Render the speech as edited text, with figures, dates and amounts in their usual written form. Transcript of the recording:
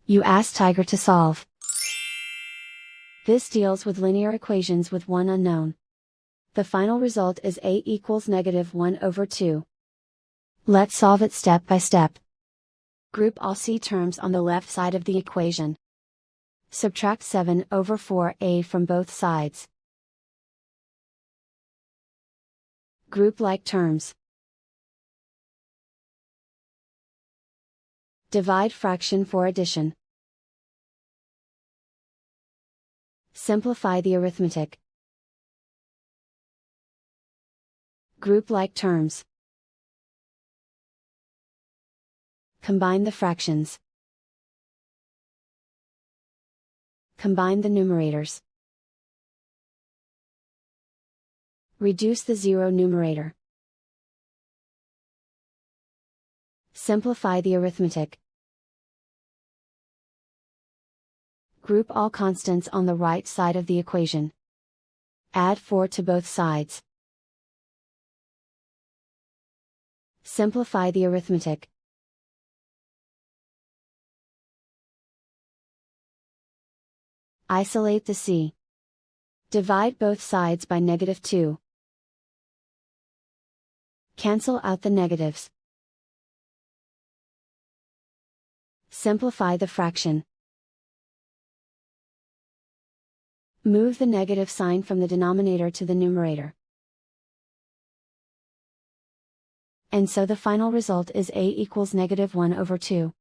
You ask Tiger to solve. This deals with linear equations with one unknown. The final result is a equals -1/2. Let's solve it step by step. Group all c terms on the left side of the equation. Subtract 7/4a from both sides. Group like terms. Divide fraction for addition. Simplify the arithmetic. Group like terms. Combine the fractions. Combine the numerators. Reduce the zero numerator. Simplify the arithmetic. Group all constants on the right side of the equation. Add 4 to both sides. Simplify the arithmetic. Isolate the c. Divide both sides by -2. Cancel out the negatives. Simplify the fraction. Move the negative sign from the denominator to the numerator. And so the final result is a equals -1/2.